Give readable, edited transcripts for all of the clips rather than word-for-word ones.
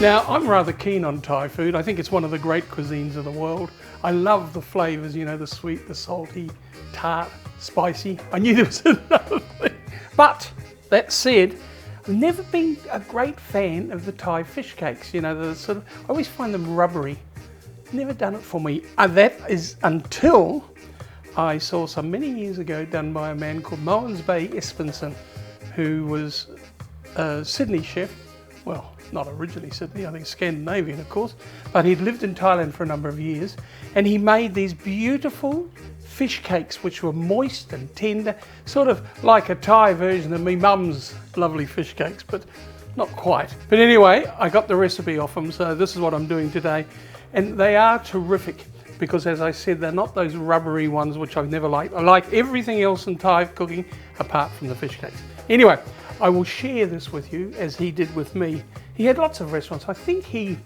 Now, I'm rather keen on Thai food. I think it's one of the great cuisines of the world. I love the flavours, you know, the sweet, the salty, tart, spicy. I knew there was another thing. But that said, I've never been a great fan of the Thai fish cakes. You know, the sort of, I always find them rubbery. Never done it for me. That is until I saw some many years ago done by a man called Mogens Bay Espensen, who was a Sydney chef. Well, not originally Sydney, I think Scandinavian of course, but he'd lived in Thailand for a number of years, and he made these beautiful fish cakes which were moist and tender, sort of like a Thai version of me mum's lovely fish cakes, but not quite. But anyway, I got the recipe off him, so this is what I'm doing today, and they are terrific because, as I said, they're not those rubbery ones which I've never liked. I like everything else in Thai cooking apart from the fish cakes. Anyway, I will share this with you as he did with me. He had lots of restaurants. I think he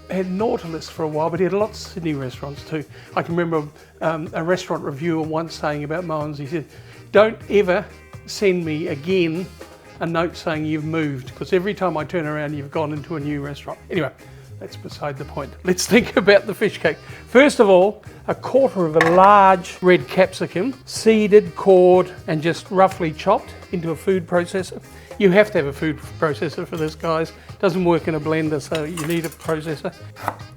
had Nautilus for a while, but he had lots of Sydney restaurants too. I can remember a restaurant reviewer once saying about Mogens, he said, "Don't ever send me again a note saying you've moved, because every time I turn around you've gone into a new restaurant." Anyway, that's beside the point. Let's think about the fish cake. First of all, a quarter of a large red capsicum, seeded, cored, and just roughly chopped into a food processor. You have to have a food processor for this, guys. It doesn't work in a blender, so you need a processor.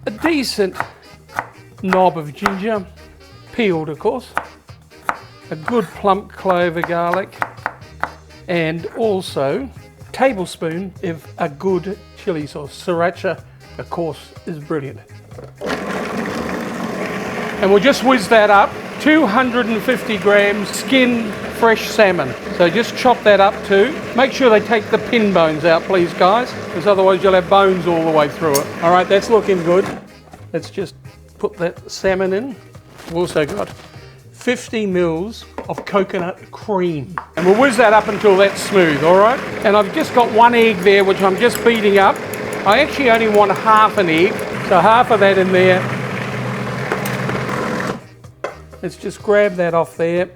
A decent knob of ginger, peeled of course. A good plump clove of garlic, and also a tablespoon of a good chili sauce. Sriracha, of course, is brilliant. And we'll just whiz that up. 250 grams skinned fresh salmon. So just chop that up too. Make sure they take the pin bones out, please, guys, because otherwise you'll have bones all the way through it. All right, that's looking good. Let's just put that salmon in. We've also got 50 mils of coconut cream. And we'll whiz that up until that's smooth, all right? And I've just got one egg there, which I'm just beating up. I actually only want half an egg, so half of that in there. Let's just grab that off there.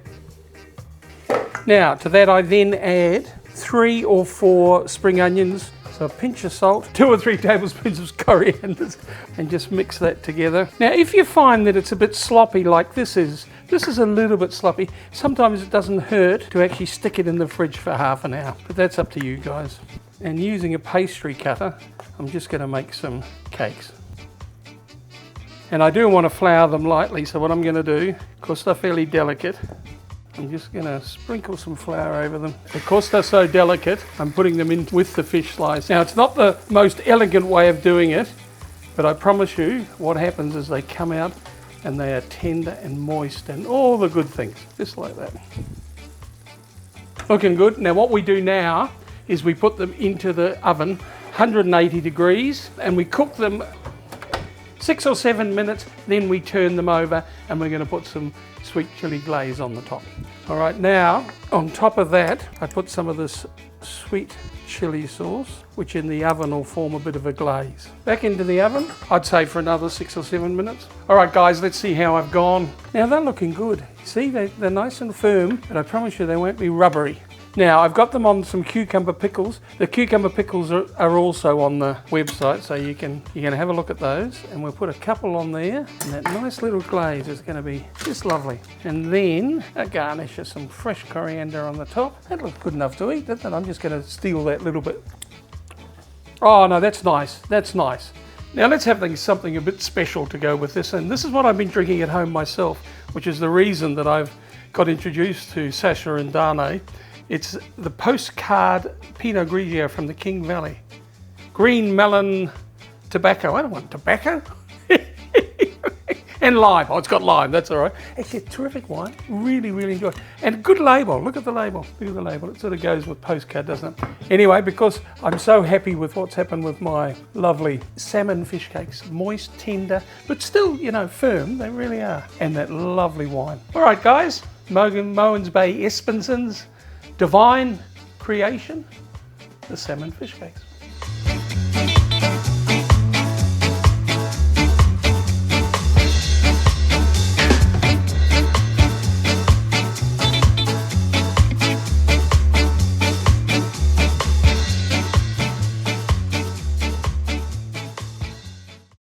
Now, to that I then add 3 or 4 spring onions, so a pinch of salt, 2 or 3 tablespoons of coriander, and just mix that together. Now, if you find that it's a bit sloppy like this is a little bit sloppy, sometimes it doesn't hurt to actually stick it in the fridge for half an hour, but that's up to you guys. And using a pastry cutter, I'm just going to make some cakes. And I do want to flour them lightly, so what I'm going to do, because they're fairly delicate, I'm just going to sprinkle some flour over them. Because they're so delicate, I'm putting them in with the fish slice. Now, it's not the most elegant way of doing it, but I promise you what happens is they come out and they are tender and moist and all the good things, just like that. Looking good. Now, what we do now is we put them into the oven, 180 degrees, and we cook them 6 or 7 minutes, then we turn them over and we're going to put some sweet chili glaze on the top. All right, now on top of that, I put some of this sweet chili sauce, which in the oven will form a bit of a glaze. Back into the oven, I'd say for another 6 or 7 minutes. All right, guys, let's see how I've gone. Now they're looking good. See, they're nice and firm, but I promise you they won't be rubbery. Now, I've got them on some cucumber pickles. The cucumber pickles are also on the website, so you can have a look at those. And we'll put a couple on there, and that nice little glaze is going to be just lovely. And then a garnish of some fresh coriander on the top. That looks good enough to eat, doesn't it? I'm just going to steal that little bit. Oh no, that's nice. That's nice. Now let's have something a bit special to go with this. And this is what I've been drinking at home myself, which is the reason that I've got introduced to Sasha and Dane. It's the Postcard Pinot Grigio from the King Valley. Green melon tobacco. I don't want tobacco. And lime. Oh, it's got lime. That's all right. Actually, a terrific wine. Really, really enjoy it. And good label. Look at the label. Look at the label. It sort of goes with Postcard, doesn't it? Anyway, because I'm so happy with what's happened with my lovely salmon fish cakes. Moist, tender, but still, you know, firm. They really are. And that lovely wine. All right, guys. Mogens Bay Espensen's divine creation, the salmon fish cakes.